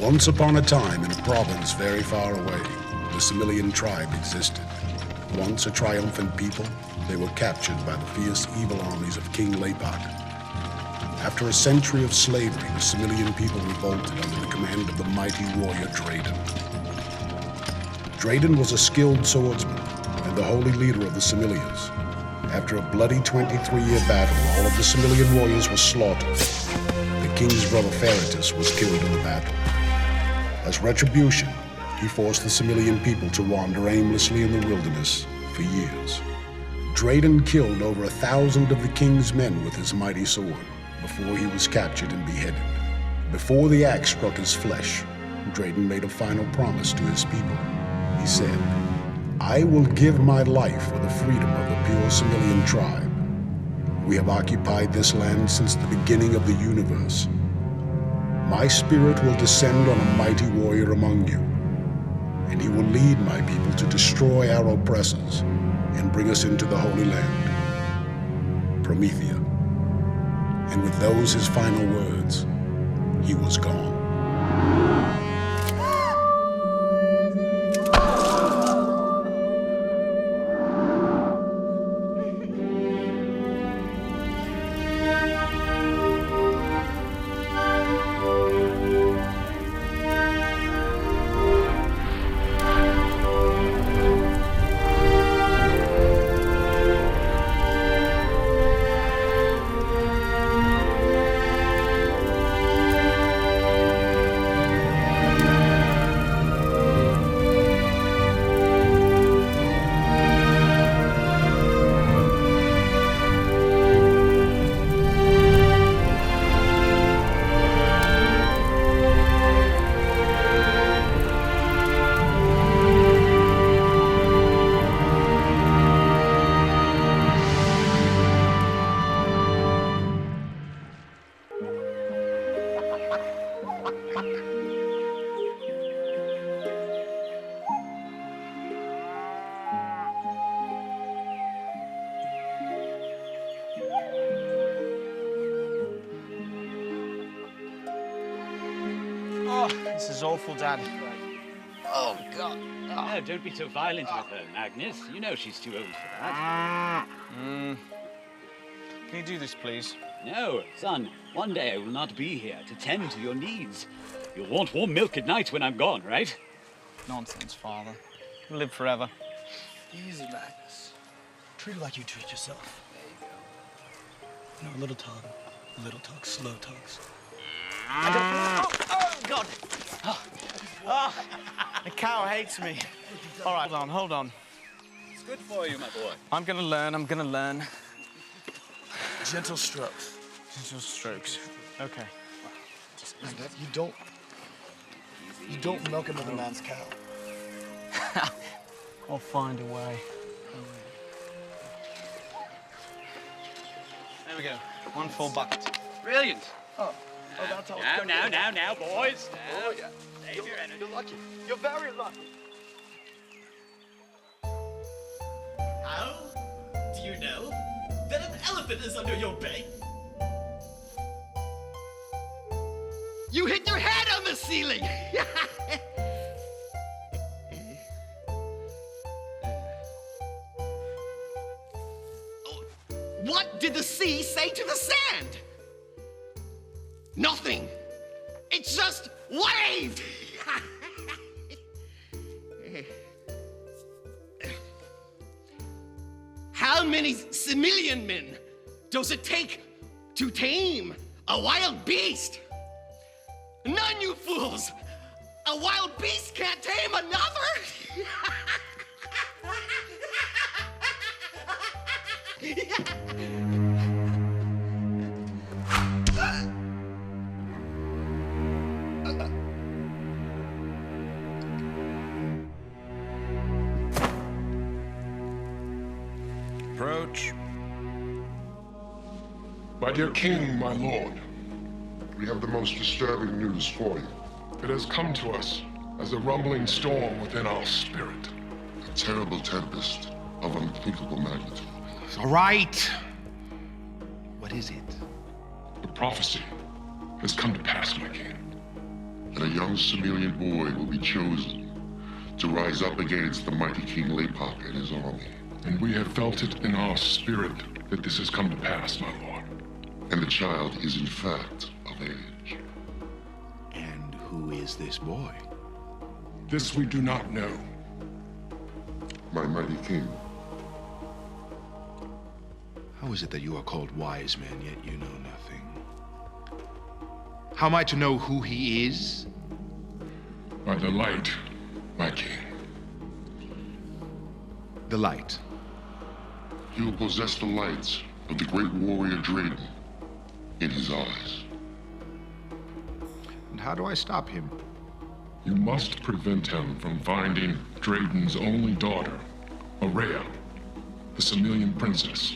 Once upon a time, in a province very far away, the Cimmerian tribe existed. Once a triumphant people, they were captured by the fierce, evil armies of King Lapak. After a century of slavery, the Cimmerian people revolted under the command of the mighty warrior Drayden. Drayden was a skilled swordsman and the holy leader of the Cimmerians. After a bloody 23-year battle, all of the Cimmerian warriors were slaughtered. The king's brother Ferretus was killed in the battle. As retribution, he forced the Cimmerian people to wander aimlessly in the wilderness for years. Drayden killed over 1,000 of the king's men with his mighty sword before he was captured and beheaded. Before the axe struck his flesh, Drayden made a final promise to his people. He said, "I will give my life for the freedom of the pure Cimmerian tribe. We have occupied this land since the beginning of the universe. My spirit will descend on a mighty warrior among you, and he will lead my people to destroy our oppressors and bring us into the Holy Land, Promethea." And with those his final words, he was gone. This is awful, Dad. Oh, God. Oh. No, don't be so violent with her, Magnus. You know she's too old for that. Can you do this, please? No, son. One day I will not be here to tend to your needs. You'll want warm milk at night when I'm gone, right? Nonsense, Father. You'll live forever. Easy, Magnus. Treat her like you treat yourself. There you go. You know, little tug, slow tugs. I don't... Oh, God! Oh, the cow hates me. All right, hold on. It's good for you, my boy. I'm gonna learn. Gentle strokes. Gentle strokes. Okay. You don't milk another man's cow. I'll find a way. There we go. One full bucket. Brilliant. Oh, that's how it's Now, boys. Oh, yeah. Save your energy. You're lucky. You're very lucky. How do you know that an elephant is under your bed? You hit your head on the ceiling! What did the sea say to the sand? Nothing. It just waved! How many Cimmerian men does it take to tame a wild beast? None, you fools! A wild beast can't tame another! Approach. My dear king, my lord, we have the most disturbing news for you. It has come to us as a rumbling storm within our spirit. A terrible tempest of unthinkable magnitude. All right. What is it? The prophecy has come to pass, my king. and a young Similian boy will be chosen to rise up against the mighty King Lepak and his army. And we have felt it in our spirit that this has come to pass, my lord. And the child is in fact of age. And who is this boy? This we do not know. My mighty king. How is it that you are called wise men, yet you know nothing? How am I to know who he is? By the light, my king. The light. He will possess the lights of the great warrior Drayden in his eyes. And how do I stop him? You must prevent him from finding Drayden's only daughter, Aurea, the Similian princess.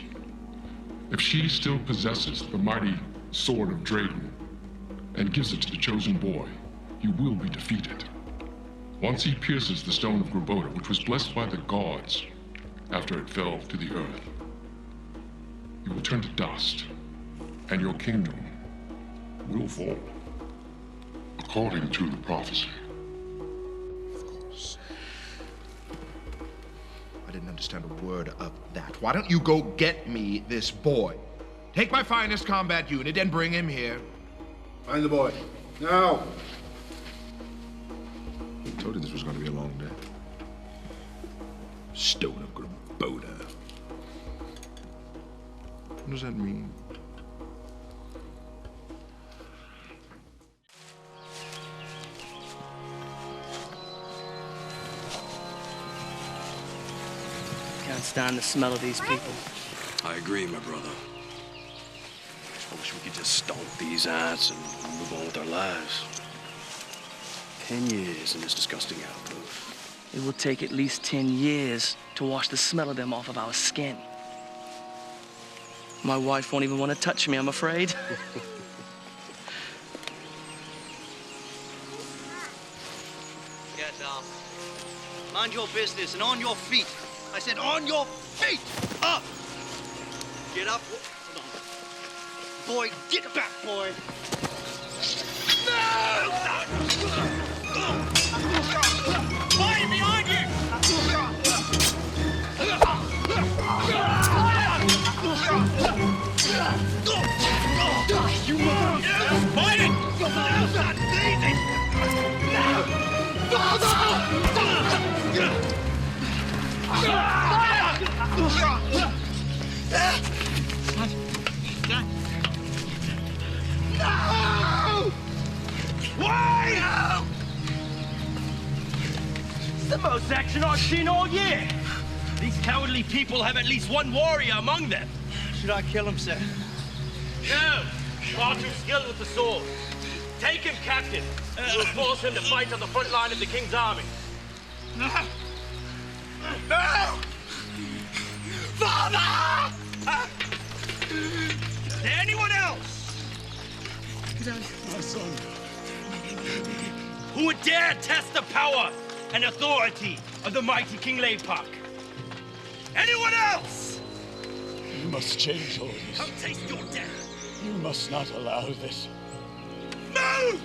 If she still possesses the mighty sword of Drayden and gives it to the chosen boy, you will be defeated. Once he pierces the stone of Grabota, which was blessed by the gods after it fell to the earth, you will turn to dust, and your kingdom will fall. According to the prophecy. Of course. I didn't understand a word of that. Why don't you go get me this boy? Take my finest combat unit and bring him here. Find the boy. Now! I told you this was going to be a long day. Stone of Grabota. What does that mean? Can't stand the smell of these people. I agree, my brother. I wish we could just stomp these ants and move on with our lives. 10 years in this disgusting outpost. It will take at least 10 years to wash the smell of them off of our skin. My wife won't even want to touch me, I'm afraid. Get down. Mind your business and on your feet. I said on your feet! Up! Get up. Hold on. Boy, get back, boy! No! Fire behind you! You move! Fight it! That's not easy! No! No! Why? It's the most action I've seen all year. These cowardly people have at least one warrior among them. Should I kill him, sir? No! Far too skilled with the sword. Take him captive. We'll force him to fight on the front line of the king's army. No! No! Father! Is there anyone else? My son. Who would dare test the power and authority of the mighty King Lepak? Anyone else? You must change all this. Come taste your death. You must not allow this. Move!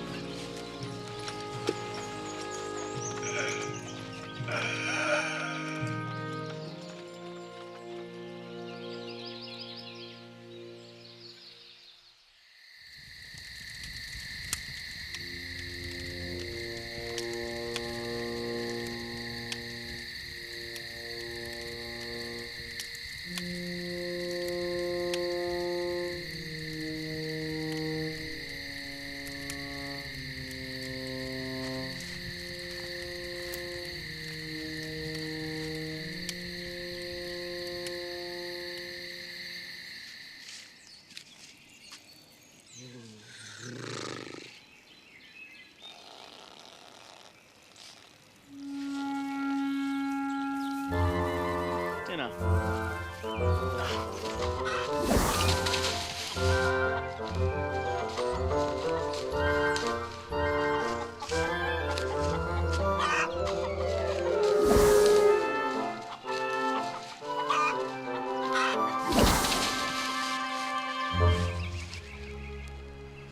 Dinner.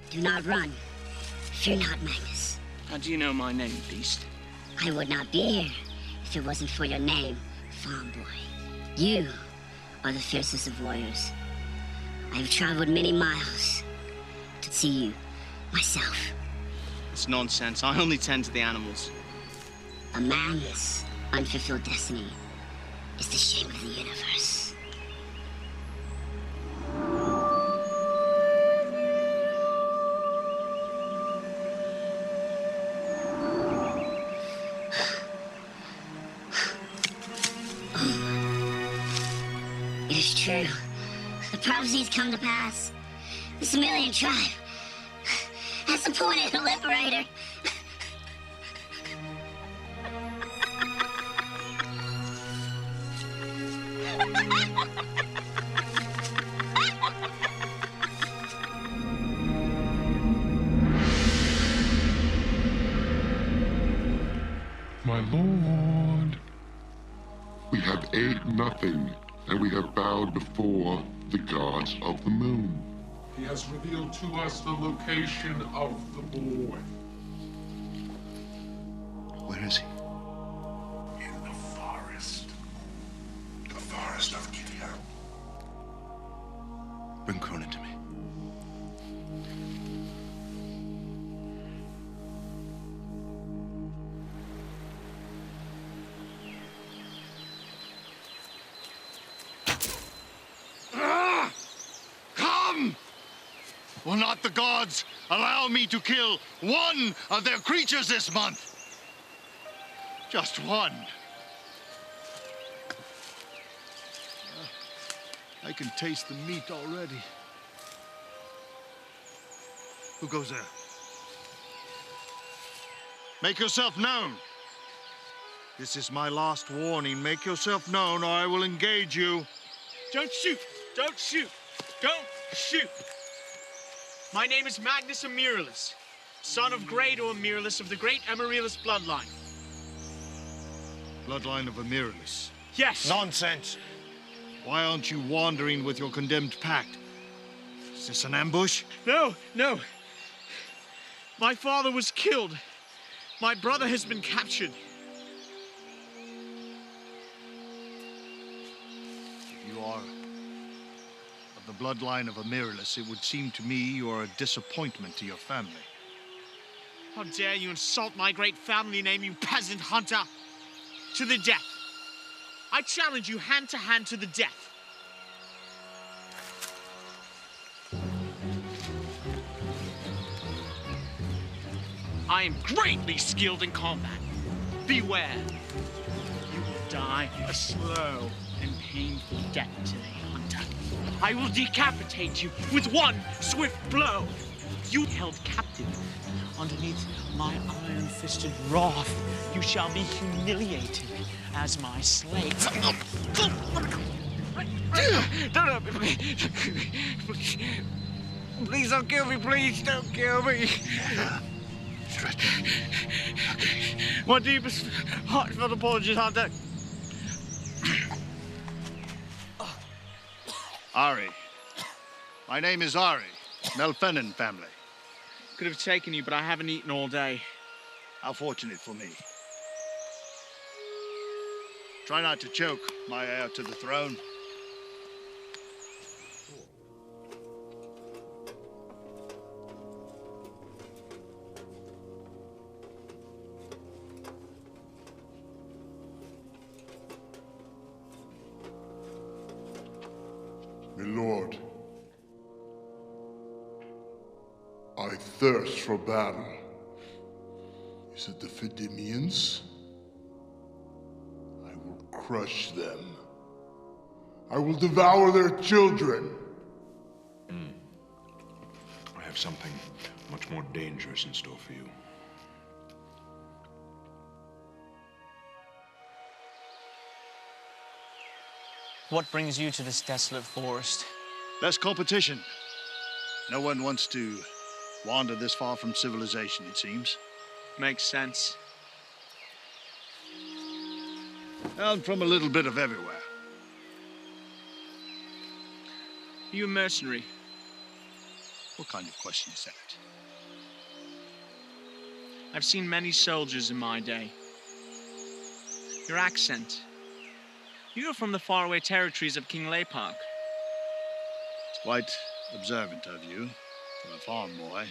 Do not run. Fear not, Magnus. How do you know my name, Beast? I would not be here if it wasn't for your name, farm boy. You are the fiercest of warriors. I have traveled many miles to see you myself. It's nonsense. I only tend to the animals. A man's unfulfilled destiny is the shame of the universe. It is true. The prophecies come to pass. The Similian tribe has appointed a liberator. My lord. We have ate nothing, and we have bowed before the gods of the moon. He has revealed to us the location of the boy. Where is he? In the forest. The forest of Gideon. Bring Cronin to me. Come! Will not the gods allow me to kill one of their creatures this month? Just one. I can taste the meat already. Who goes there? Make yourself known. This is my last warning. Make yourself known or I will engage you. Don't shoot! Don't shoot! Don't shoot! My name is Magnus Amaryllis, son of Greater Amaryllis of the great Amaryllis bloodline. Bloodline of Amaryllis. Yes! Nonsense! Why aren't you wandering with your condemned pact? Is this an ambush? No, no. My father was killed. My brother has been captured. If you are of the bloodline of Amaryllis, it would seem to me you are a disappointment to your family. How dare you insult my great family name, you peasant hunter! To the death! I challenge you hand to hand to the death! I am greatly skilled in combat. Beware. You will die a slow and painful death today, hunter. I will decapitate you with one swift blow. You held captive underneath my iron-fisted wrath. You shall be humiliated as my slave. Please don't kill me, please don't kill me. My deepest, heartfelt apologies, Hunter. Ari. My name is Ari. Melfenin family. Could have taken you, but I haven't eaten all day. How fortunate for me. Try not to choke, my heir to the throne. My lord, I thirst for battle. Is it the Fidimians? I will crush them. I will devour their children. I have something much more dangerous in store for you. What brings you to this desolate forest? Less competition. No one wants to wander this far from civilization, it seems. Makes sense. And from a little bit of everywhere. Are you a mercenary? What kind of question is that? I've seen many soldiers in my day. Your accent. You are from the faraway territories of King Lepark. It's quite observant of you, for a farm boy.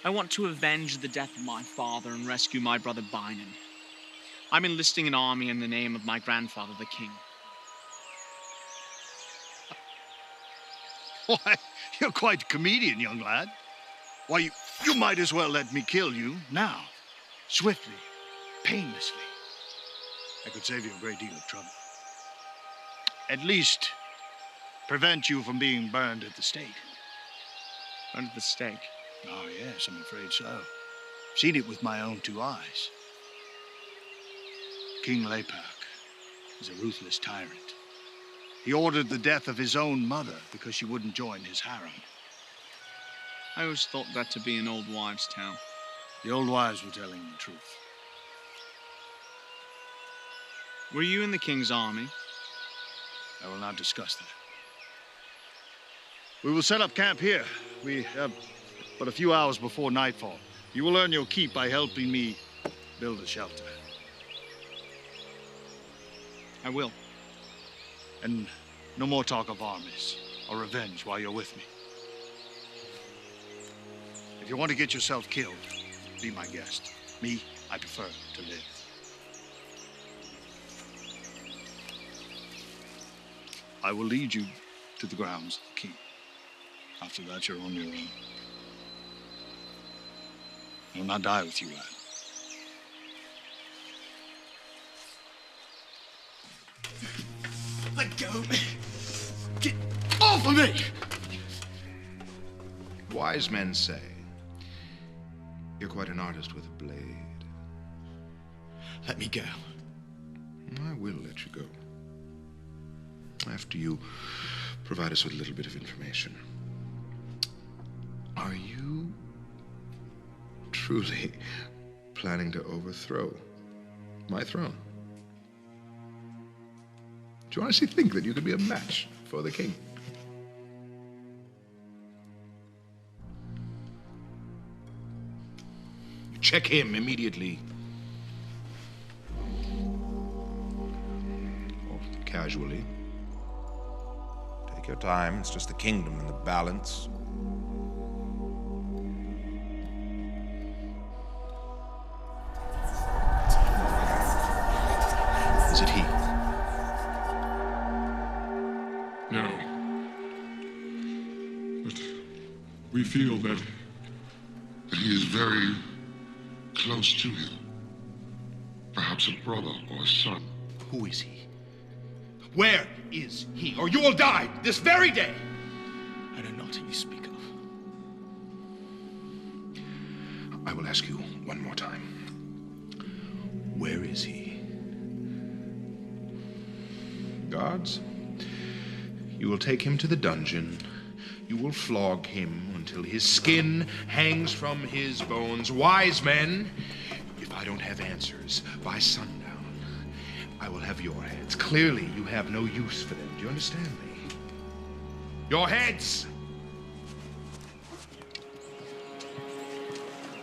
I want to avenge the death of my father and rescue my brother Bynum. I'm enlisting an army in the name of my grandfather, the king. Why, you're quite a comedian, young lad. Why, you might as well let me kill you now. Swiftly, painlessly. I could save you a great deal of trouble. At least, prevent you from being burned at the stake. Burned at the stake? Oh, yes, I'm afraid so. Seen it with my own 2 eyes. King Lepark is a ruthless tyrant. He ordered the death of his own mother because she wouldn't join his harem. I always thought that to be an old wives' tale. The old wives were telling the truth. Were you in the king's army? I will not discuss that. We will set up camp here. We have but a few hours before nightfall. You will earn your keep by helping me build a shelter. I will. And no more talk of armies or revenge while you're with me. If you want to get yourself killed, be my guest. Me, I prefer to live. I will lead you to the grounds of the king. After that, you're on your own. I will not die with you, lad. Let go of me! Get off of me! Wise men say you're quite an artist with a blade. Let me go. I will let you go. After you provide us with a little bit of information. Are you truly planning to overthrow my throne? Do you honestly think that you could be a match for the king? Check him immediately. Or casually. Take your time. It's just the kingdom and the balance. Is it he? No. But we feel that he is very close to him. Perhaps a brother or a son. Who is he? Where is he? Or you will die this very day! I know not who you speak of. I will ask you one more time. Where is he? Guards, you will take him to the dungeon. You will flog him until his skin hangs from his bones. Wise men, if I don't have answers by sundown, I will have your heads. Clearly, you have no use for them. Do you understand me? Your heads!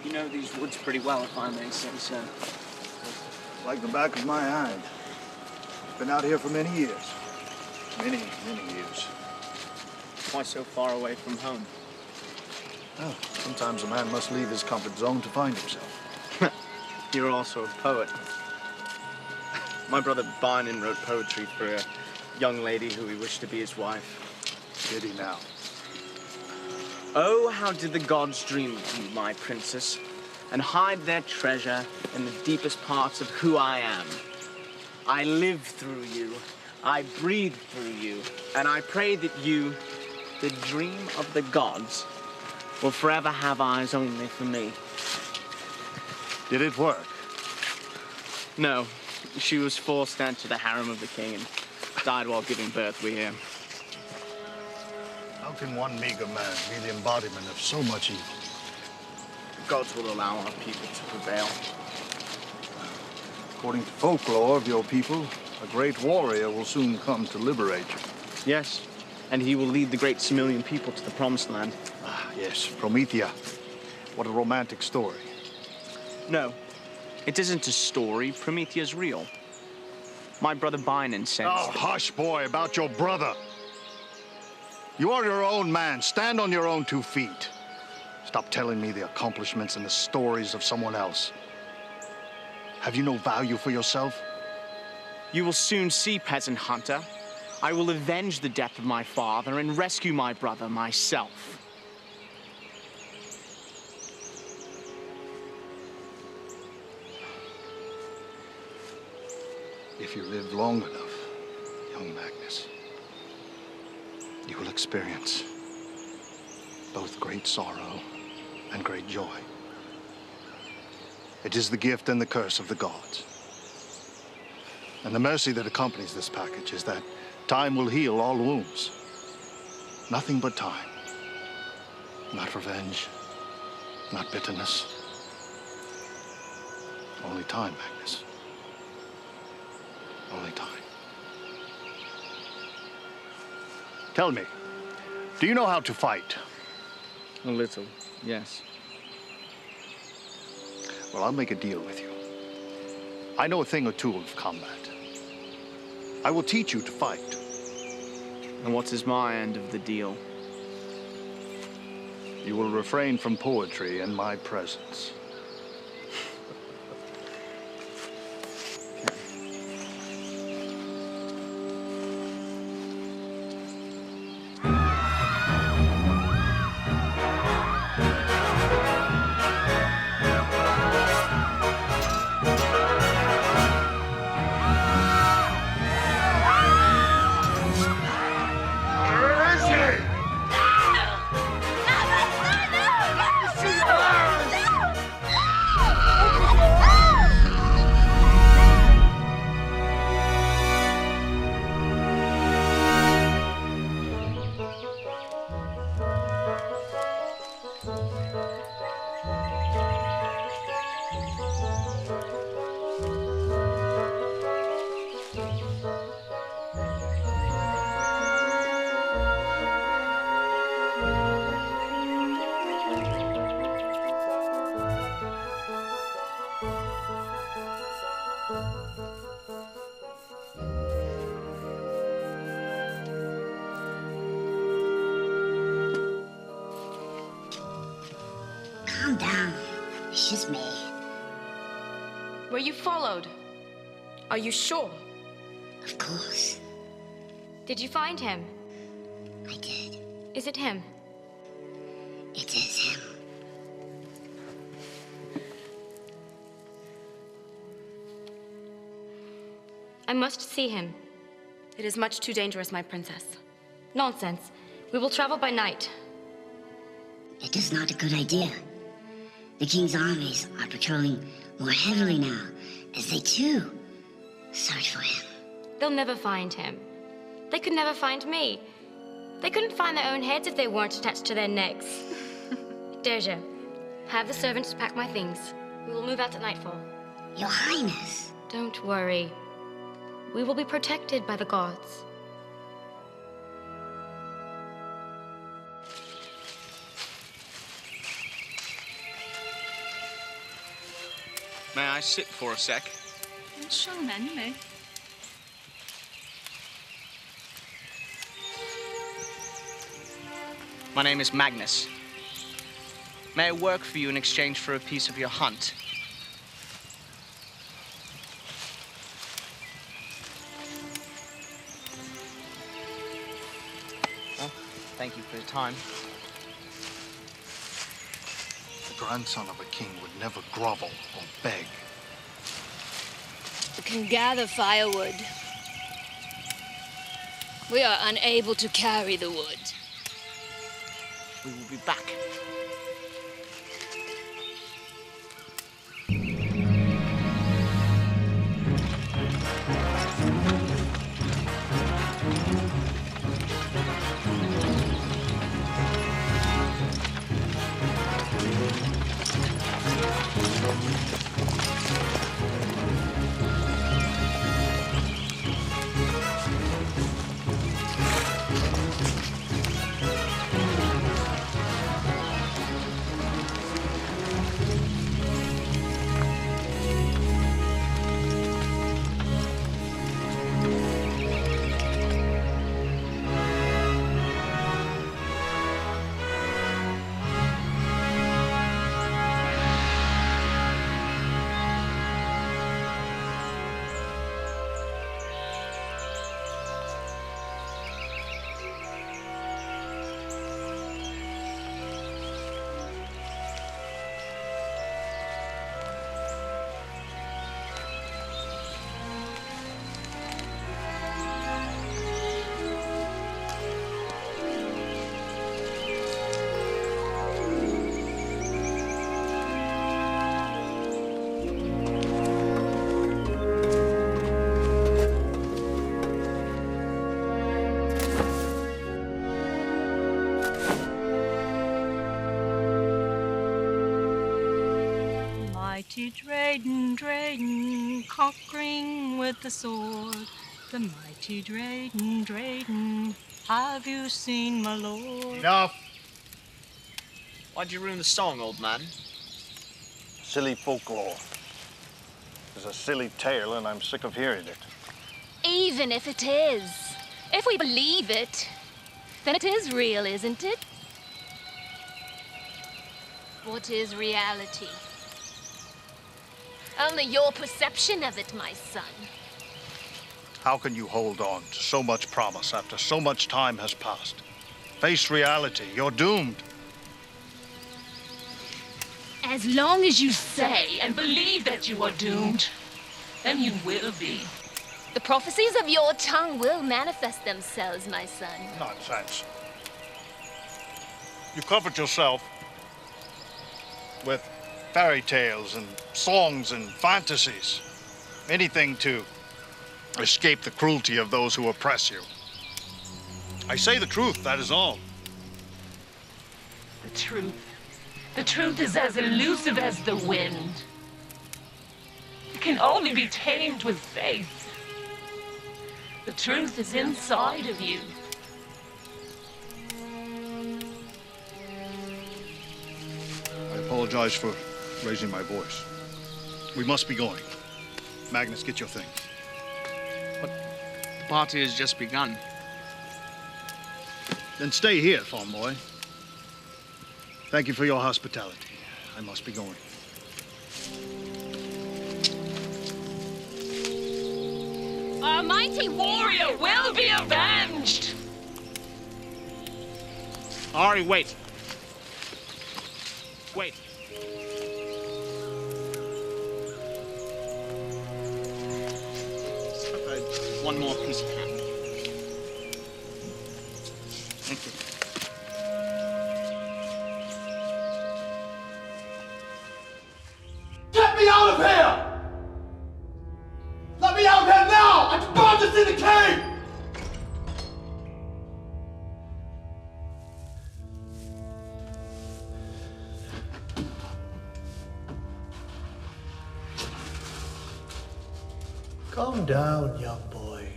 You know these woods pretty well, if I may say so. Like the back of my hand. Been out here for many years. Many years. Why so far away from home? Oh, sometimes a man must leave his comfort zone to find himself. You're also a poet. My brother Bynum wrote poetry for a young lady who he wished to be his wife. Did he now? Oh, how did the gods dream of you, my princess, and hide their treasure in the deepest parts of who I am. I live through you, I breathe through you, and I pray that you, the dream of the gods, will forever have eyes only for me. Did it work? No, she was forced to enter the harem of the king and died while giving birth, we hear. How can one meager man be the embodiment of so much evil? The gods will allow our people to prevail. According to folklore of your people, a great warrior will soon come to liberate you. Yes, and he will lead the great Similian people to the promised land. Ah, yes, Promethea. What a romantic story. No, it isn't a story. Promethea's real. My brother Bynon sent... Oh, hush, boy, about your brother. You are your own man. Stand on your own 2 feet. Stop telling me the accomplishments and the stories of someone else. Have you no value for yourself? You will soon see, peasant hunter. I will avenge the death of my father and rescue my brother myself. If you live long enough, young Magnus, you will experience both great sorrow and great joy. It is the gift and the curse of the gods. And the mercy that accompanies this package is that time will heal all wounds. Nothing but time. Not revenge, not bitterness. Only time, Magnus. Only time. Tell me, do you know how to fight? A little, yes. Well, I'll make a deal with you. I know a thing or two of combat. I will teach you to fight. And what is my end of the deal? You will refrain from poetry in my presence. Calm down. It's just me. Were you followed? Are you sure? Of course. Did you find him? I did. Is it him? It is him. I must see him. It is much too dangerous, my princess. Nonsense. We will travel by night. It is not a good idea. The king's armies are patrolling more heavily now, as they too search for him. They'll never find him. They could never find me. They couldn't find their own heads if they weren't attached to their necks. Deja, have the servants pack my things. We will move out at nightfall. Your Highness. Don't worry. We will be protected by the gods. May I sit for a sec? Sure, man, you may. My name is Magnus. May I work for you in exchange for a piece of your hunt? Well, thank you for your time. The grandson of a king would never grovel or beg. We can gather firewood. We are unable to carry the wood. We will be back. Drayden, Drayden, conquering with the sword. The mighty Drayden, Drayden, have you seen my lord? Enough. Why'd you ruin the song, old man? Silly folklore. It's a silly tale, and I'm sick of hearing it. Even if it is, if we believe it, then it is real, isn't it? What is reality? Only your perception of it, my son. How can you hold on to so much promise after so much time has passed? Face reality. You're doomed. As long as you say and believe that you are doomed, then you will be. The prophecies of your tongue will manifest themselves, my son. Nonsense. You comfort yourself with fairy tales and songs and fantasies. Anything to escape the cruelty of those who oppress you. I say the truth, that is all. The truth. The truth is as elusive as the wind. It can only be tamed with faith. The truth is inside of you. I apologize for raising my voice. We must be going. Magnus, get your things. The party has just begun. Then stay here, farm boy. Thank you for your hospitality. I must be going. Our mighty warrior will be avenged! Ari, wait. Wait. One more piece of ham. Thank you. Get me out of here! Let me out of here now! I burn this in the cave! Calm down, young boy.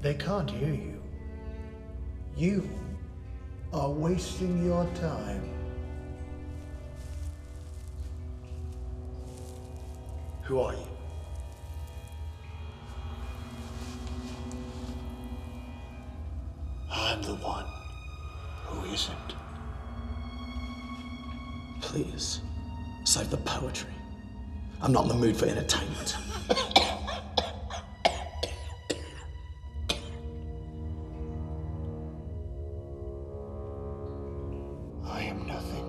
They can't hear you. You are wasting your time. Who are you? I'm the one who isn't. Please, save the poetry. I'm not in the mood for entertainment. I am nothing.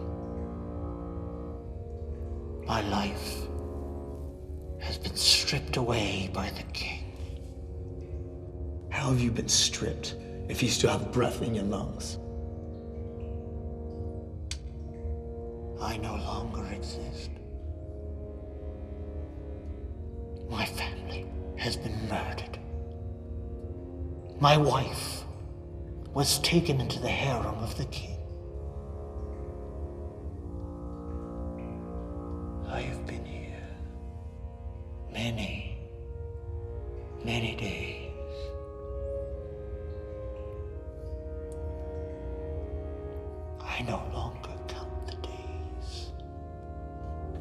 My life has been stripped away by the king. How have you been stripped if you still have breath in your lungs? I no longer exist. My family has been murdered. My wife was taken into the harem of the king. I have been here many, many days. I no longer count the days.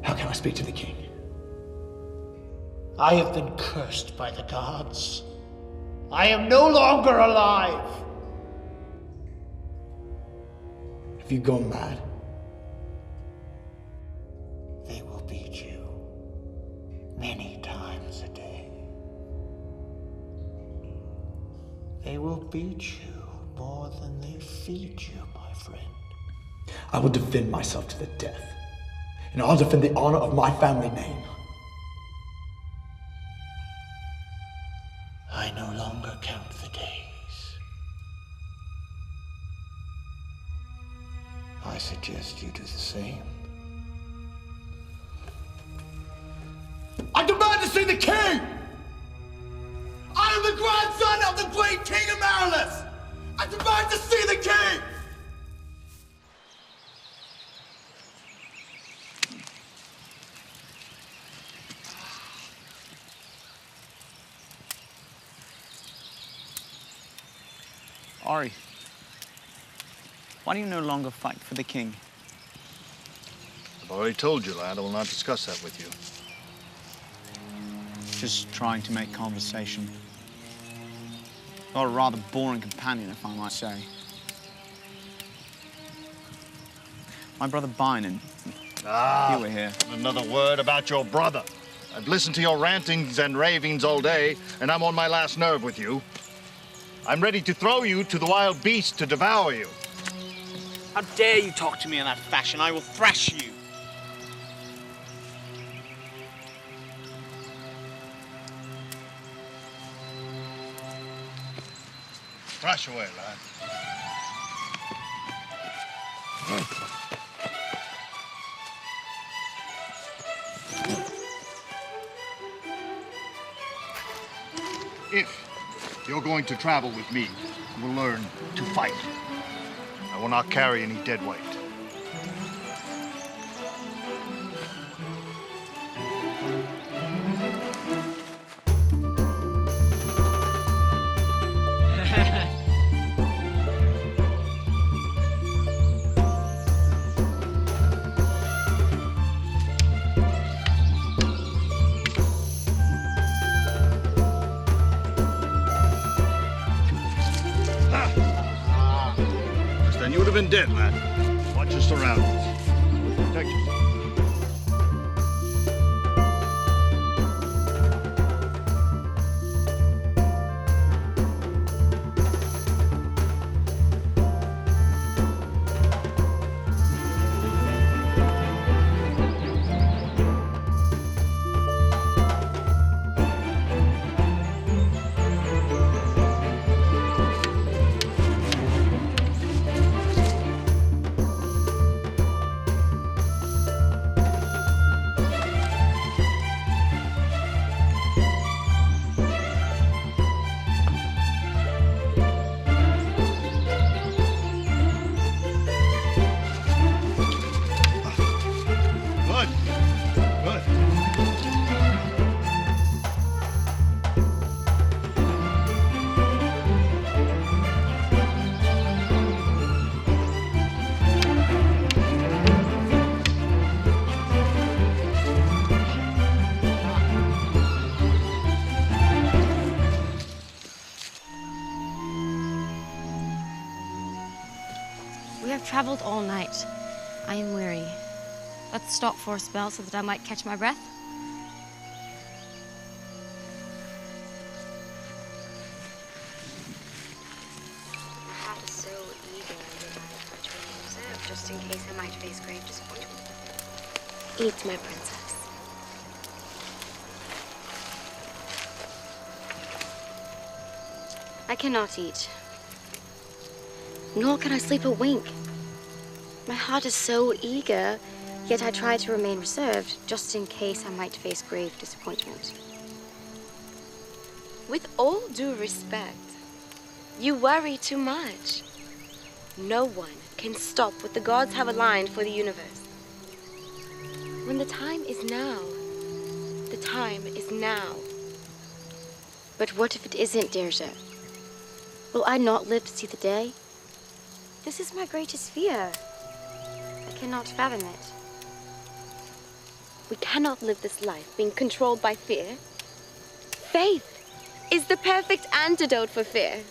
How can I speak to the king? I have been cursed by the gods. I am no longer alive. Have you gone mad? They will beat you many times a day. They will beat you more than they feed you, my friend. I will defend myself to the death, and I'll defend the honor of my family name. I no longer count the days. I suggest you do the same. I demand to see the king! I am the grandson of the great king of Magnus! I demand to see the king! Ori, why do you no longer fight for the king? I've already told you, lad. I will not discuss that with you. Just trying to make conversation. You're a rather boring companion, if I might say. My brother Bynon, you were here. Another word about your brother. I've listened to your rantings and ravings all day, and I'm on my last nerve with you. I'm ready to throw you to the wild beast to devour you. How dare you talk to me in that fashion? I will thrash you. Thrash away, lad. If you're going to travel with me, you will learn to fight. I will not carry any dead weight. Then you would have been dead, lad. Watch your surroundings. Protect yourself. We have traveled all night. I am weary. Let's stop for a spell so that I might catch my breath. My heart is so eager that I try to remain reserved, just in case I might face grave disappointment. Eat, my princess. I cannot eat. Nor can I sleep a wink. My heart is so eager, yet I try to remain reserved, just in case I might face grave disappointment. With all due respect, you worry too much. No one can stop what the gods have aligned for the universe. When the time is now, the time is now. But what if it isn't, Dirge? Will I not live to see the day? This is my greatest fear. I cannot fathom it. We cannot live this life being controlled by fear. Faith is the perfect antidote for fear.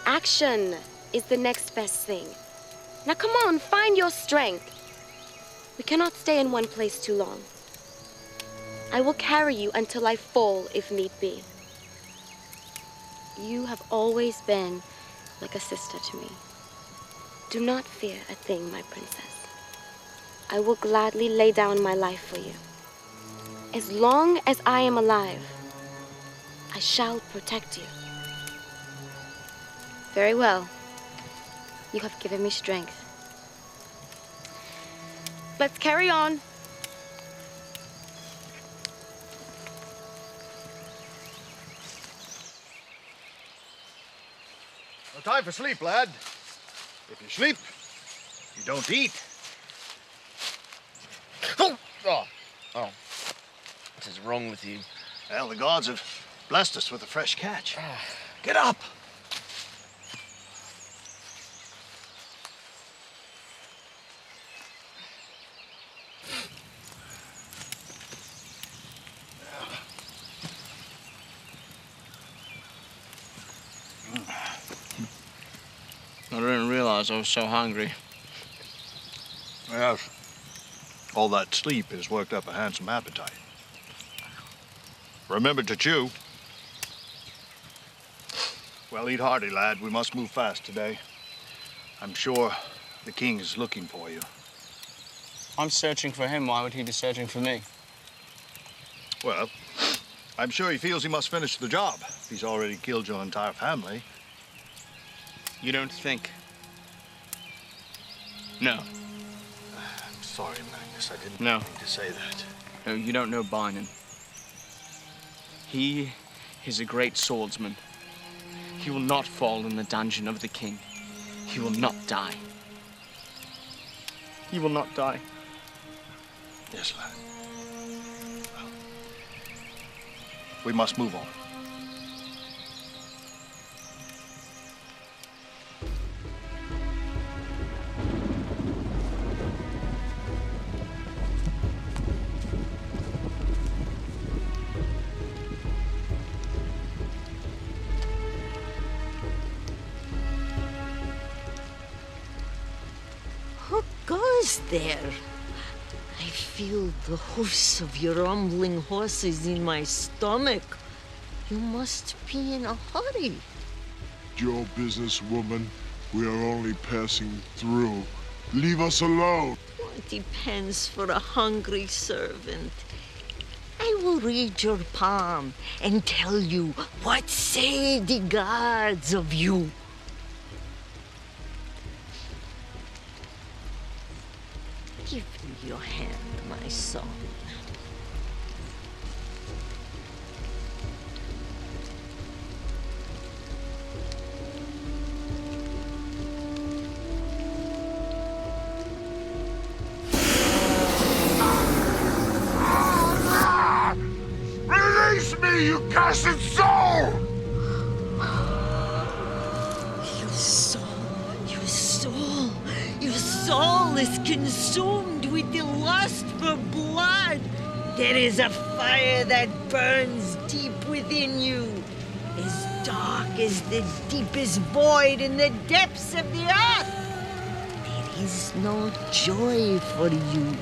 Action is the next best thing. Now come on, find your strength. We cannot stay in one place too long. I will carry you until I fall if need be. You have always been like a sister to me. Do not fear a thing, my princess. I will gladly lay down my life for you. As long as I am alive, I shall protect you. Very well. You have given me strength. Let's carry on. No time for sleep, lad. If you sleep, you don't eat. Oh! What is wrong with you? Well, the gods have blessed us with a fresh catch. Get up! because I was so hungry. Yes. All that sleep has worked up a handsome appetite. Remember to chew. Well, eat hearty, lad. We must move fast today. I'm sure the king is looking for you. I'm searching for him. Why would he be searching for me? Well, I'm sure he feels he must finish the job. He's already killed your entire family. You don't think? No. I'm sorry, Magnus. I didn't No. mean to say that. No, you don't know Bynum. He is a great swordsman. He will not fall in the dungeon of the king. He will not die. He will not die. Yes, lad. Well, we must move on. What goes there? I feel the hoofs of your rumbling horses in my stomach. You must be in a hurry. Your business, woman. We are only passing through. Leave us alone. What depends for a hungry servant? I will read your palm and tell you what say the gods of you. Give me your hand, my son. Release me, you cursed soul! Your soul is consumed with the lust for blood. There is a fire that burns deep within you, as dark as the deepest void in the depths of the earth. There is no joy for you.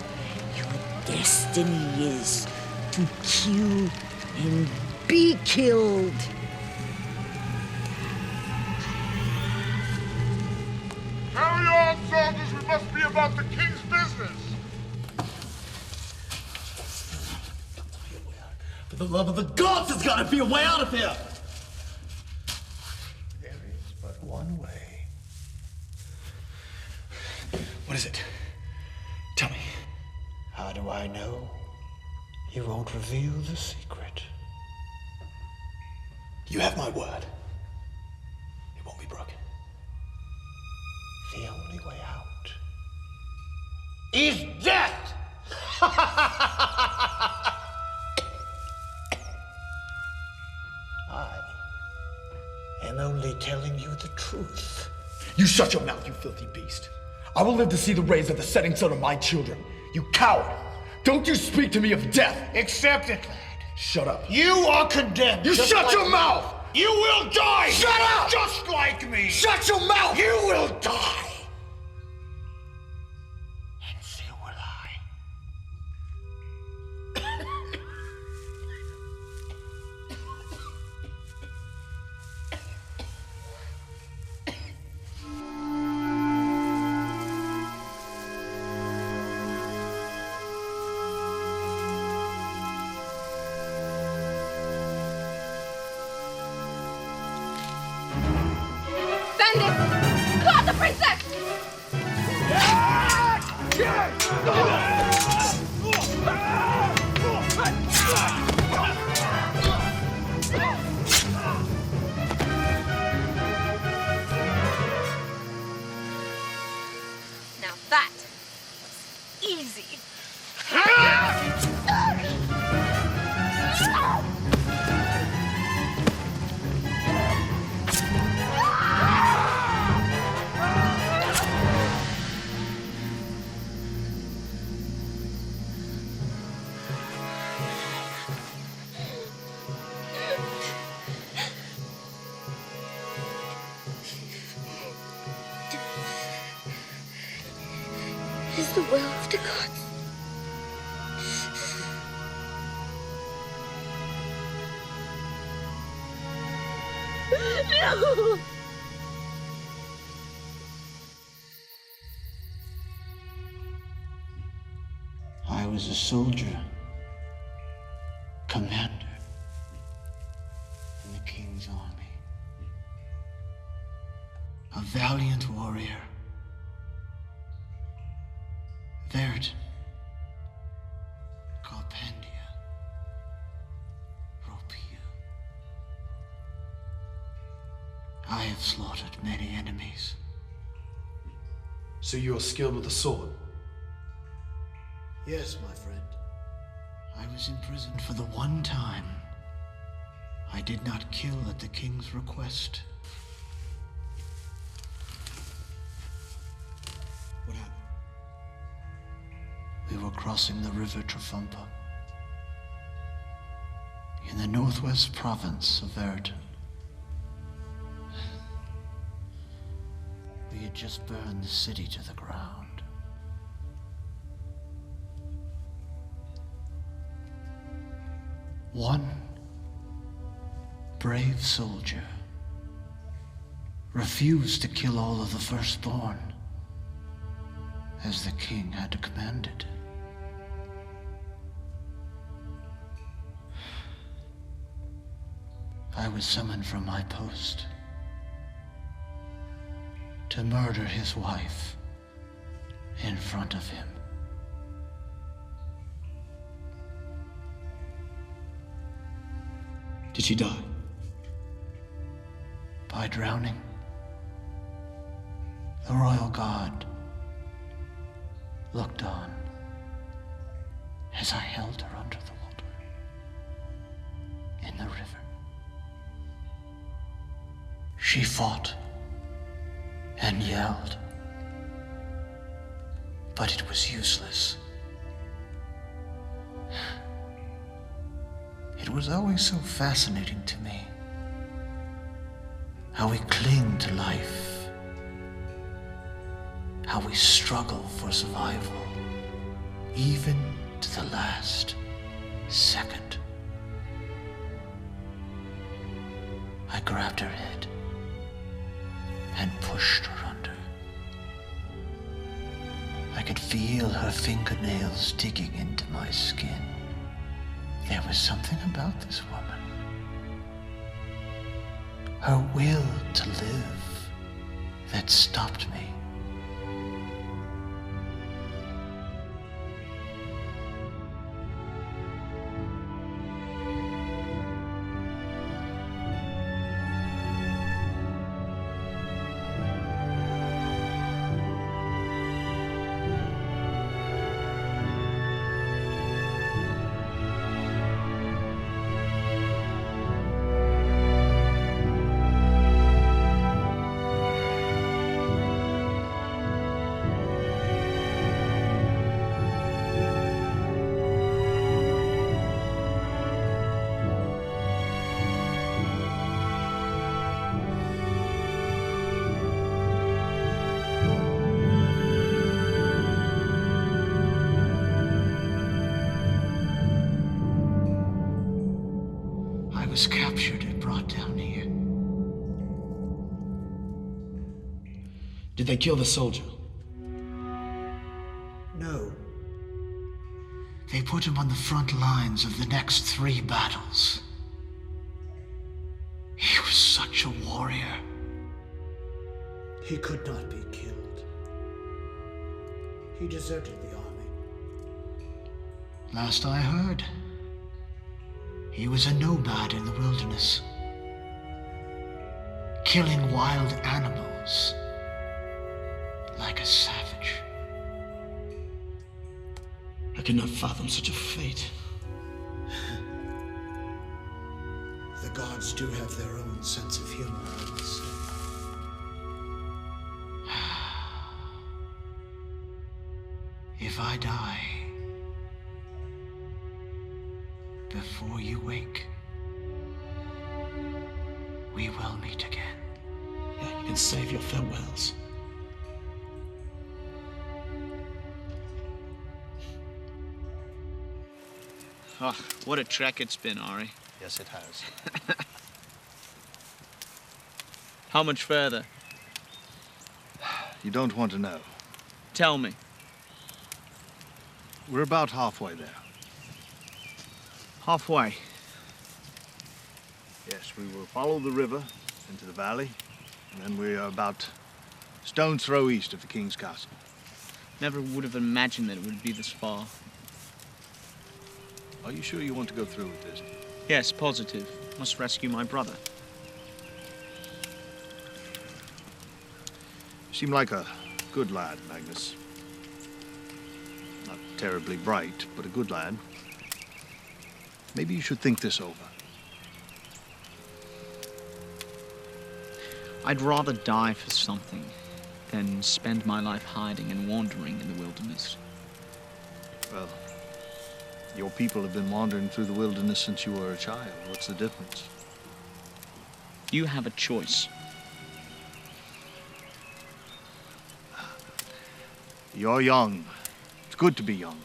Your destiny is to kill and be killed. Carry on, soldiers. We must be about the king's business. For the love of the gods, there's gotta be a way out of here! There is but one way. What is it? Tell me. How do I know? You won't reveal the secret. You have my word. It won't be broken. The only way out is death! I am only telling you the truth. You shut your mouth, you filthy beast. I will live to see the rays of the setting sun of my children. You coward! Don't you speak to me of death! Accept it, lad. Shut up. You are condemned. You shut like your me. mouth! You will die! Shut up! Just like me! Shut your mouth! You will die! And so will I. Bandit! Guard the princess! Now that was easy. against the will of the gods. No! I was a soldier, commander in the king's army, a valiant warrior. Verden, Carpendia, Ropia. I have slaughtered many enemies. So you are skilled with the sword? Yes, my friend. I was imprisoned for the one time I did not kill at the king's request. What happened? We were crossing the river Trafumpa in the northwest province of Verden. We had just burned the city to the ground. One brave soldier refused to kill all of the firstborn, as the king had commanded. I was summoned from my post to murder his wife in front of him. Did she die? By drowning. The royal guard looked on as I held her under the water in the river. She fought and yelled, but it was useless. It was always so fascinating to me how we cling to life, how we struggle for survival, even to the last second. I grabbed her head and pushed her under. I could feel her fingernails digging into my skin. There was something about this woman. Her will to live that stopped me. I was captured and brought down here. Did they kill the soldier? No. They put him on the front lines of the next 3 battles. He was such a warrior. He could not be killed. He deserted the army. Last I heard, he was a nomad in the wilderness, killing wild animals like a savage. I cannot fathom such a fate. The gods do have their own sense of humor, I must say. If I die before you wake, we will meet again. Yeah, you can save your farewells. Oh, what a trek it's been, Ari. Yes, it has. How much further? You don't want to know. Tell me. We're about halfway there. Halfway? Yes, we will follow the river into the valley, and then we are about stone's throw east of the king's castle. Never would have imagined that it would be this far. Are you sure you want to go through with this? Yes, positive. Must rescue my brother. You seem like a good lad, Magnus. Not terribly bright, but a good lad. Maybe you should think this over. I'd rather die for something than spend my life hiding and wandering in the wilderness. Well, your people have been wandering through the wilderness since you were a child. What's the difference? You have a choice. You're young. It's good to be young.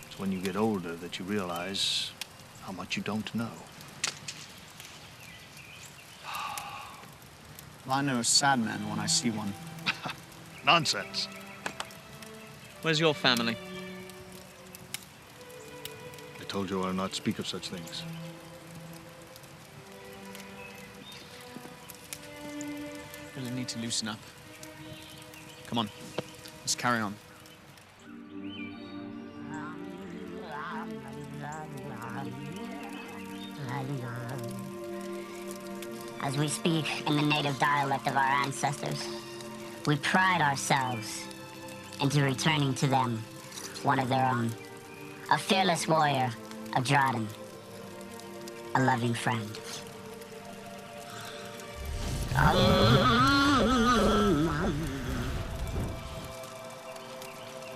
It's when you get older that you realize how much you don't know. Well, I know a sad man when I see one. Nonsense. Where's your family? I told you I will not speak of such things. Really need to loosen up. Come on, let's carry on. As we speak in the native dialect of our ancestors, we pride ourselves into returning to them one of their own. A fearless warrior of Drayden. A loving friend.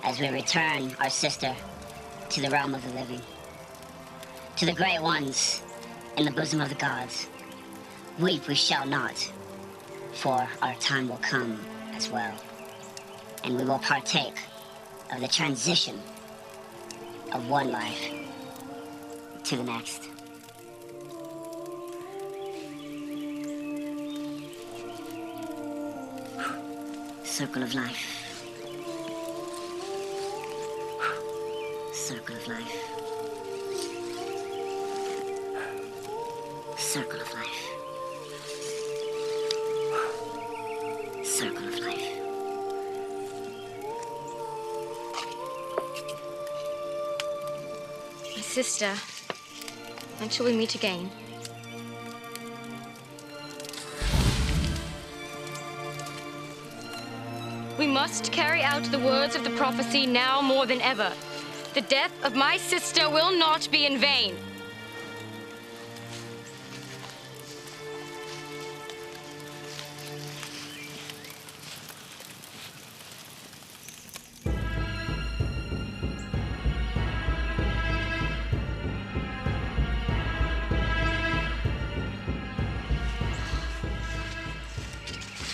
As we return our sister to the realm of the living, to the great ones in the bosom of the gods, weep we shall not, for our time will come as well, and we will partake of the transition of one life to the next. Circle of life. Circle of life. Circle of life. Circle of life. My sister, until we meet again. We must carry out the words of the prophecy now more than ever. The death of my sister will not be in vain.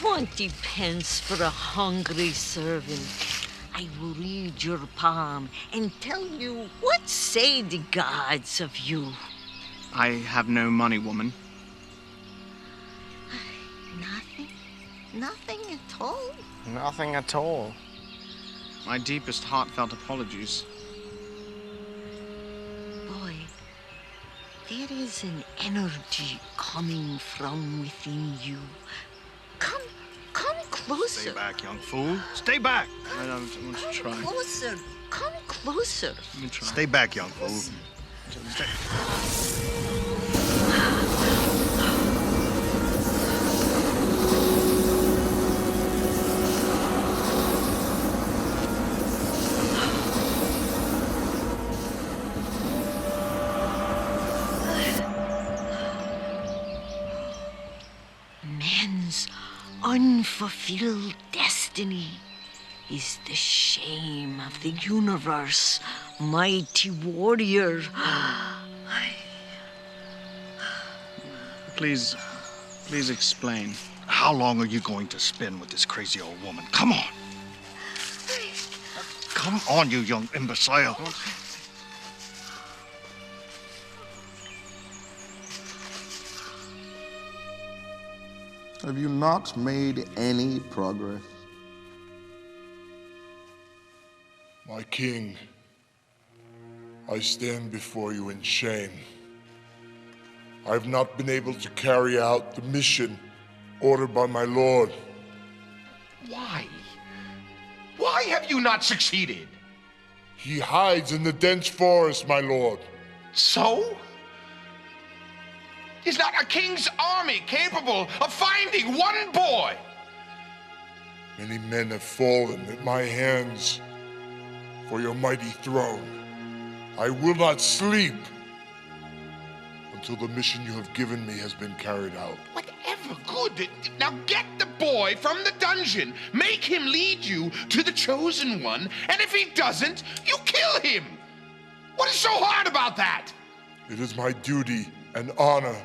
£20 for a hungry servant. I will read your palm and tell you what say the gods of you. I have no money, woman. Nothing? Nothing at all? Nothing at all. My deepest heartfelt apologies. Boy, there is an energy coming from within you. Come closer. Stay back, young fool. Stay back. I don't want to try. Closer. Come closer. Let me try. Stay back, young fool. Stay. Men's unfulfilled destiny is the shame of the universe, mighty warrior. Please explain. How long are you going to spin with this crazy old woman? Come on. Come on, you young imbecile. Have you not made any progress? My king, I stand before you in shame. I've not been able to carry out the mission ordered by my lord. Why? Why have you not succeeded? He hides in the dense forest, my lord. So? Is not a king's army capable of finding one boy? Many men have fallen at my hands for your mighty throne. I will not sleep until the mission you have given me has been carried out. Whatever good. Now get the boy from the dungeon. Make him lead you to the chosen one. And if he doesn't, you kill him. What is so hard about that? It is my duty and honor.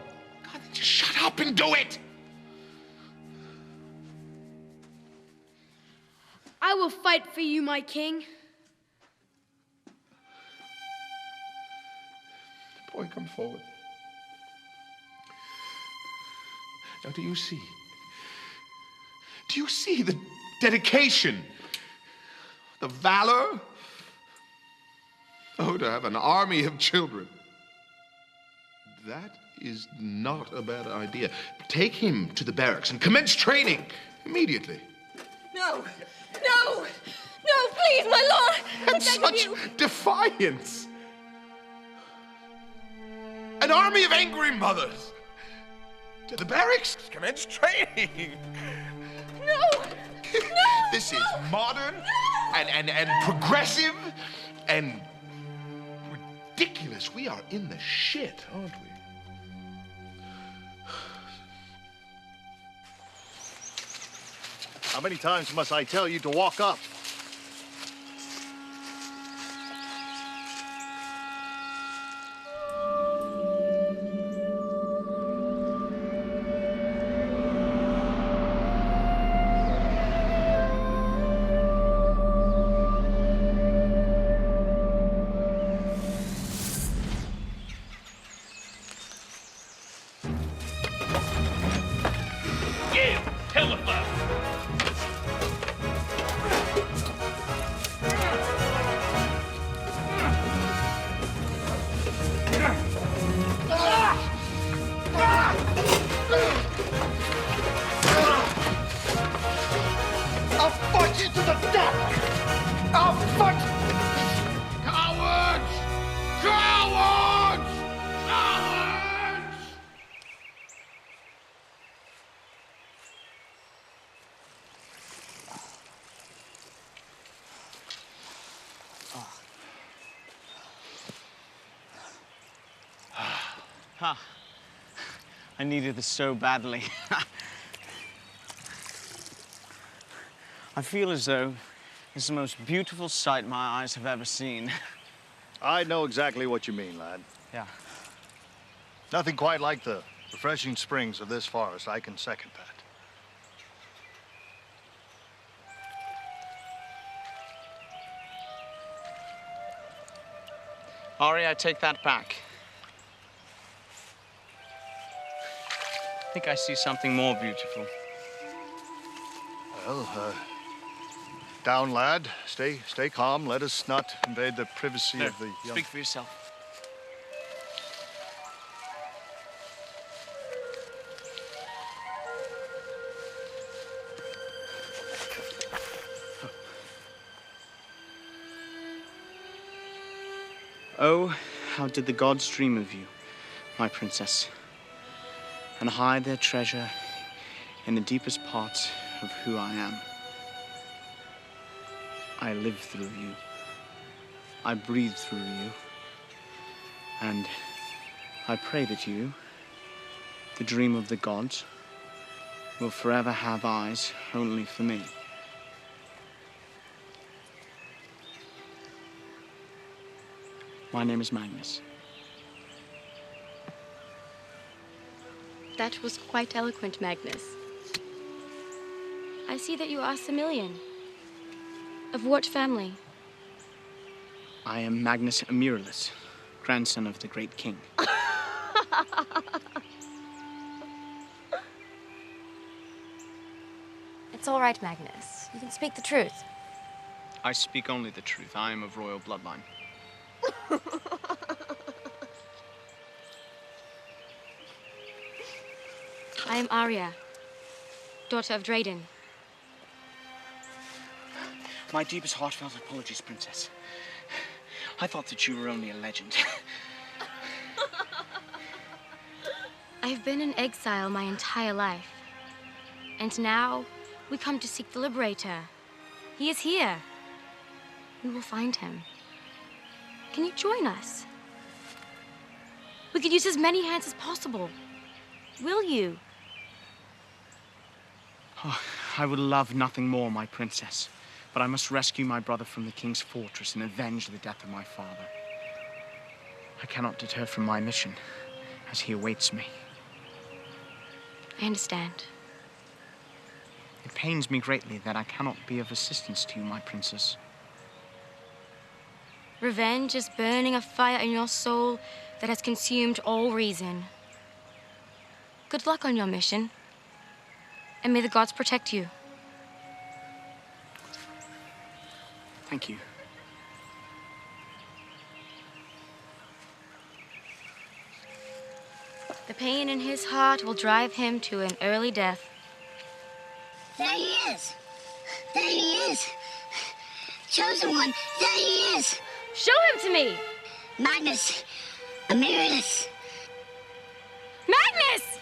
God, just shut up and do it. I will fight for you, my king. Boy, come forward. Now, do you see? Do you see the dedication, the valor? Oh, to have an army of children. That is not a bad idea. Take him to the barracks and commence training immediately. No! No! No, please, my lord! And such defiance! An army of angry mothers! To the barracks, commence training! No! No! This is modern and progressive and ridiculous. We are in the shit, aren't we? How many times must I tell you to walk up? I needed this so badly. I feel as though it's the most beautiful sight my eyes have ever seen. I know exactly what you mean, lad. Yeah. Nothing quite like the refreshing springs of this forest. I can second that. Ari, I take that back. I think I see something more beautiful. Well, down, lad. Stay calm. Let us not invade the privacy of the young... Speak for yourself. Oh, how did the gods dream of you, my princess, and hide their treasure in the deepest parts of who I am. I live through you. I breathe through you. And I pray that you, the dream of the gods, will forever have eyes only for me. My name is Magnus. That was quite eloquent, Magnus. I see that you are Similian. Of what family? I am Magnus Amiralus, grandson of the great king. It's all right, Magnus. You can speak the truth. I speak only the truth. I am of royal bloodline. I am Arya, daughter of Drayden. My deepest heartfelt apologies, Princess. I thought that you were only a legend. I've been in exile my entire life. And now, we come to seek the Liberator. He is here. We will find him. Can you join us? We could use as many hands as possible. Will you? Oh, I would love nothing more, my princess. But I must rescue my brother from the king's fortress and avenge the death of my father. I cannot deter from my mission, as he awaits me. I understand. It pains me greatly that I cannot be of assistance to you, my princess. Revenge is burning a fire in your soul that has consumed all reason. Good luck on your mission, and may the gods protect you. Thank you. The pain in his heart will drive him to an early death. There he is! There he is! Chosen one, there he is! Show him to me! Magnus! Emeritus! Magnus!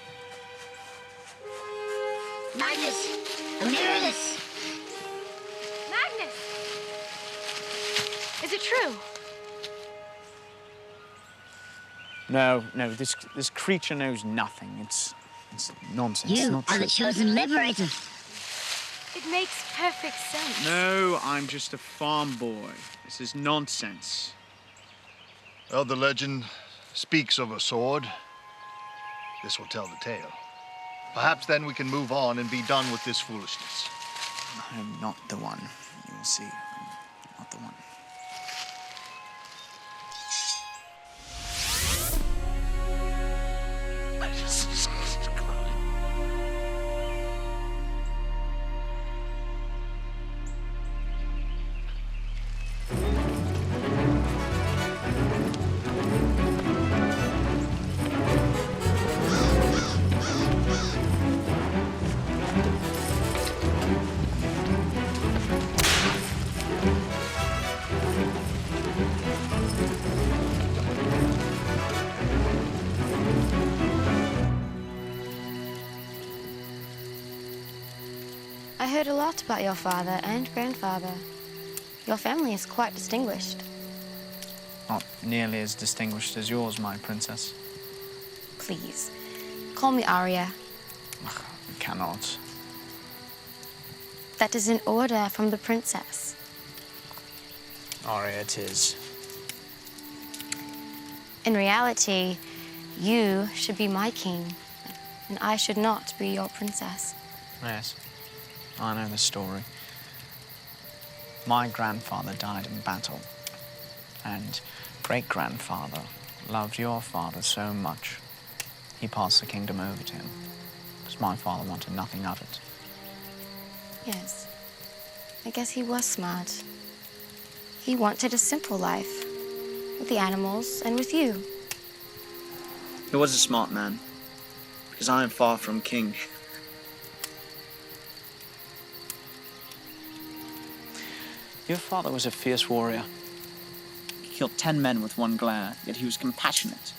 Magnus! Emeritus! Magnus! Is it true? No, this creature knows nothing. It's nonsense. You not are true. the chosen liberator. It makes perfect sense. No, I'm just a farm boy. This is nonsense. Well, the legend speaks of a sword. This will tell the tale. Perhaps then we can move on and be done with this foolishness. I'm not the one. You will see. I'm not the one. I heard a lot about your father and grandfather. Your family is quite distinguished. Not nearly as distinguished as yours, my princess. Please, call me Arya. I cannot. That is an order from the princess. Arya it is. In reality, you should be my king, and I should not be your princess. Yes, I know the story. My grandfather died in battle, and great-grandfather loved your father so much, he passed the kingdom over to him, because my father wanted nothing of it. Yes, I guess he was smart. He wanted a simple life, with the animals and with you. He was a smart man, because I am far from king. Your father was a fierce warrior. He killed 10 men with one glare, yet he was compassionate.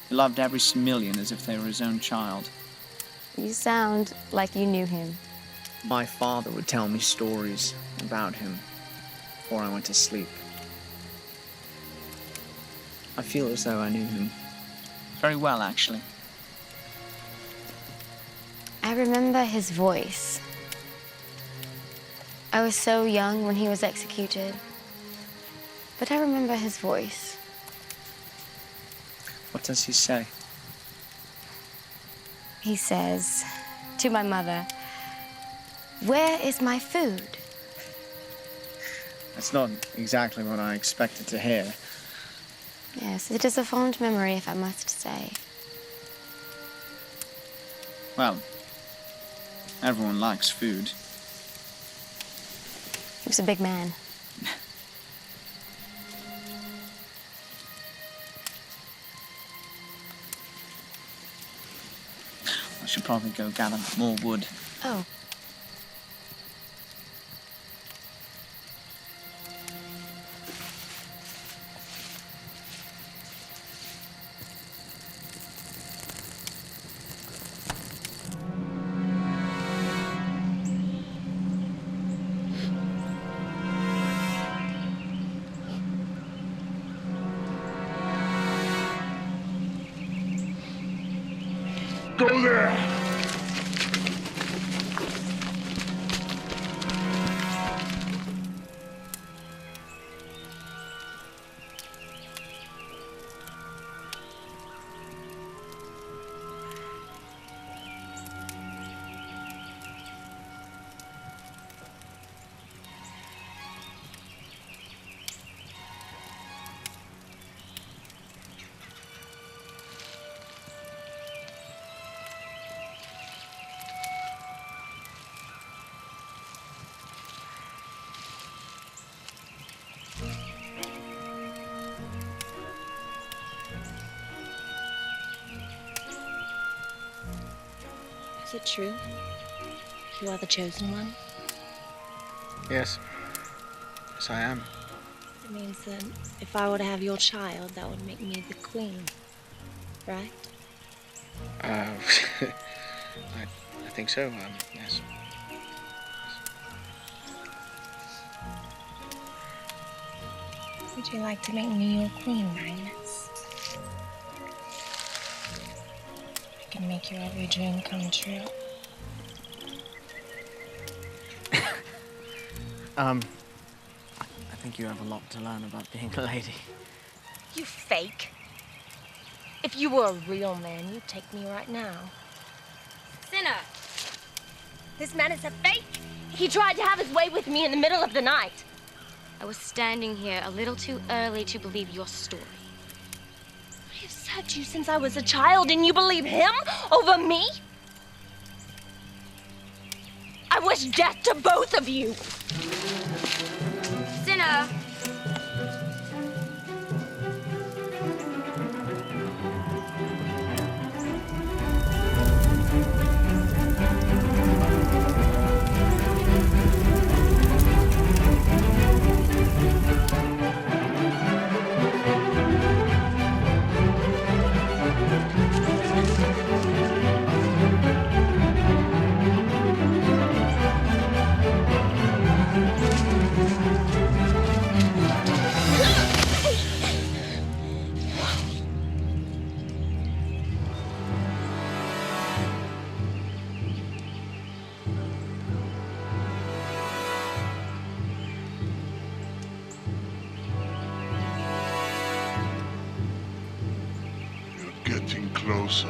He loved every Similian as if they were his own child. You sound like you knew him. My father would tell me stories about him before I went to sleep. I feel as though I knew him very well, actually. I remember his voice. I was so young when he was executed, but I remember his voice. What does he say? He says to my mother, "Where is my food?" That's not exactly what I expected to hear. Yes, it is a fond memory, if I must say. Well, everyone likes food. He was a big man. I should probably go gather more wood. Oh. Go there! Is it true? You are the chosen one? Yes. Yes, I am. It means that if I were to have your child, that would make me the queen, right? I think so, yes. Would you like to make me your queen, Magnus? I can make your every dream come true. I think you have a lot to learn about being a lady. You fake. If you were a real man, you'd take me right now. Sinner! This man is a fake. He tried to have his way with me in the middle of the night. I was standing here a little too early to believe your story. I have served you since I was a child, and you believe him over me? I wish death to both of you. Sinner! Getting closer.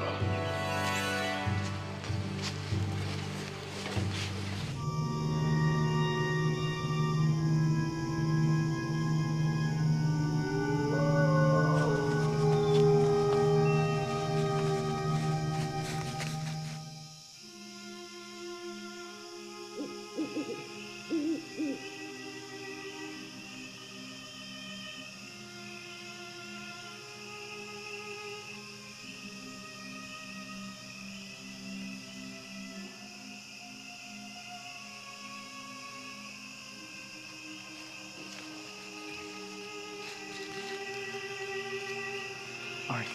All right.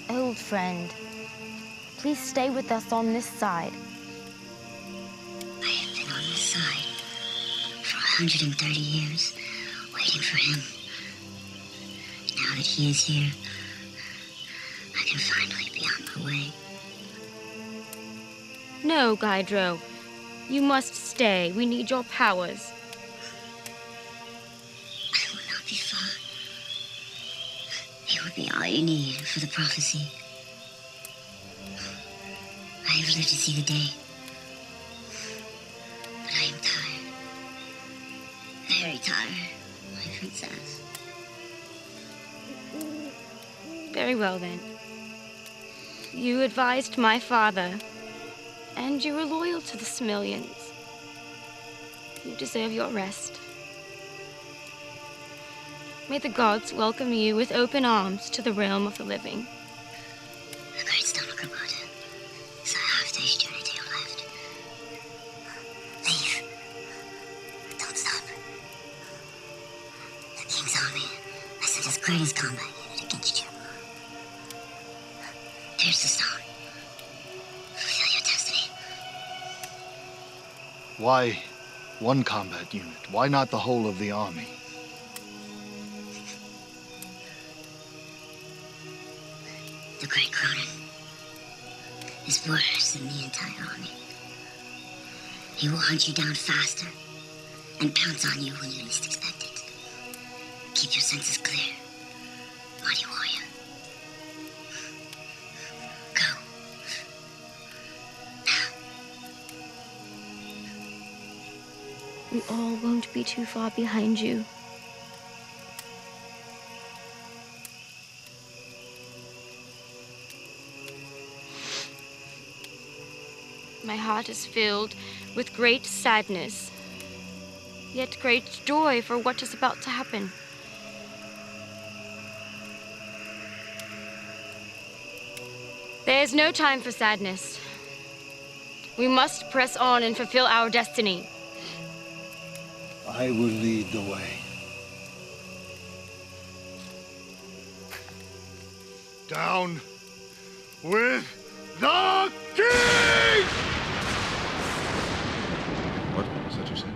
Old friend, please stay with us on this side. I have been on this side for 130 years, waiting for him. Now that he is here, I can finally be on my way. No, Guidro. You must stay. We need your powers. I will not be far. It would be all you need for the prophecy. I have lived to see the day. But I am tired. Very tired, my princess. Very well, then. You advised my father, and you were loyal to the Similians. You deserve your rest. May the gods welcome you with open arms to the realm of the living. The great stone of Gramada is a half-day's journey to your left. Leave. Don't stop. The king's army has sent his greatest combat unit against you. Pierce the stone. Fulfill your destiny. Why one combat unit? Why not the whole of the army? The great Cronin is worse than the entire army. He will hunt you down faster and pounce on you when you least expect it. Keep your senses clear, mighty warrior. Go. We all won't be too far behind you. My heart is filled with great sadness, yet great joy for what is about to happen. There is no time for sadness. We must press on and fulfill our destiny. I will lead the way. Down with the king! What was that you said?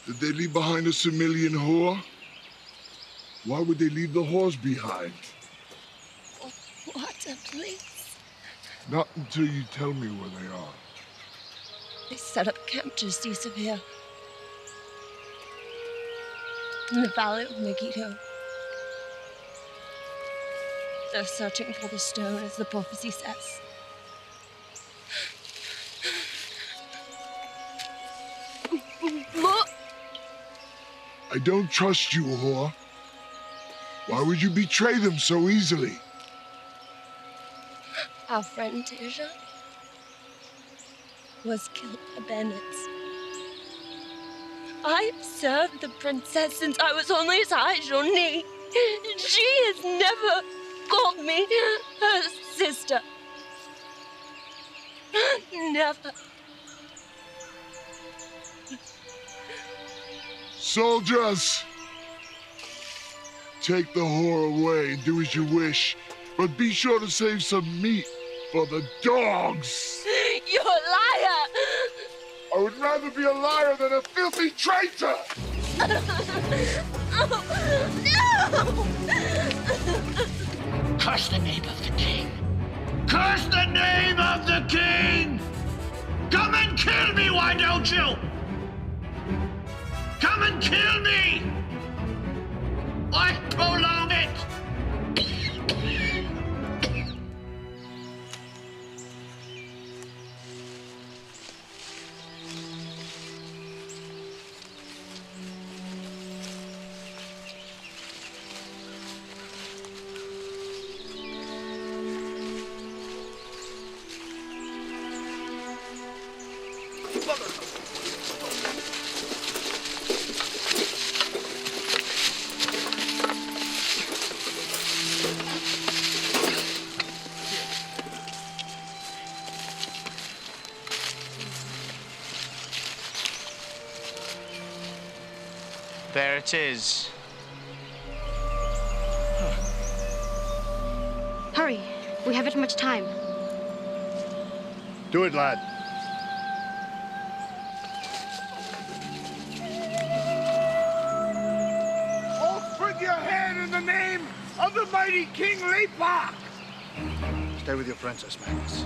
Did they leave behind a Similian whore? Why would they leave the whores behind? Water, please. Not until you tell me where they are. They set up camp just east of here. In the valley of Megiddo. They're searching for the stone, as the prophecy says. Look! I don't trust you, whore. Why would you betray them so easily? Our friend Deja was killed by bandits. I served the princess since I was only a Saijoni. She has never called me her sister. Never. Soldiers! Take the whore away and do as you wish, but be sure to save some meat for the dogs! You're a liar! I would rather be a liar than a filthy traitor! No! Curse the name of the king! Curse the name of the king! Come and kill me, why don't you? Come and kill me! Why prolong it? There it is. Hurry, we haven't much time. Do it, lad. Off with your head in the name of the mighty King Leapok! Stay with your princess, Magnus.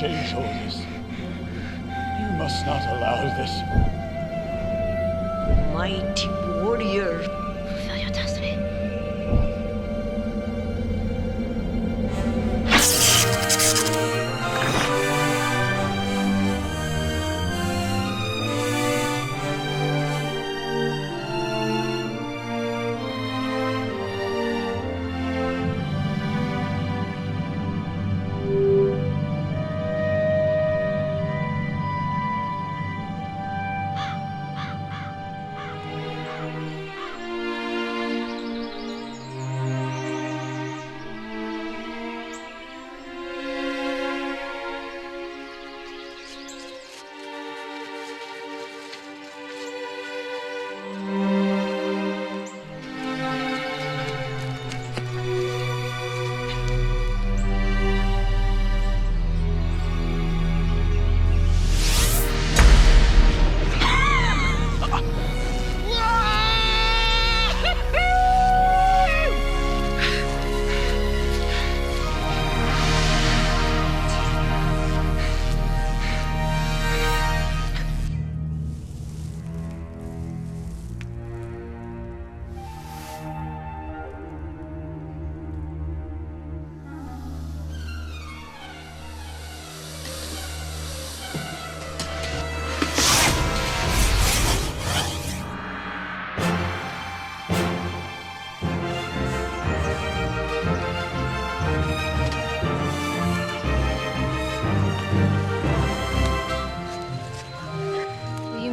change orders. You must not allow this. Mighty warrior. Fulfill your destiny.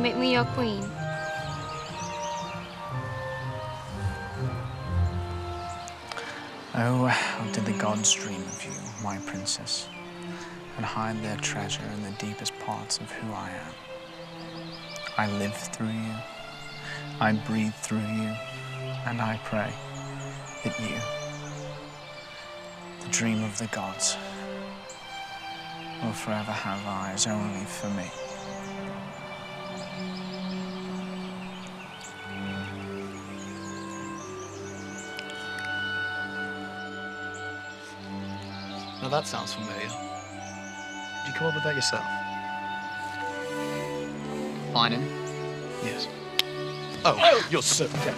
Make me your queen. Oh, how did the gods dream of you, my princess, and hide their treasure in the deepest parts of who I am. I live through you, I breathe through you, and I pray that you, the dream of the gods, will forever have eyes only for me. Now that sounds familiar. Did you come up with that yourself? Lining? Yes. Oh, you're so deaf.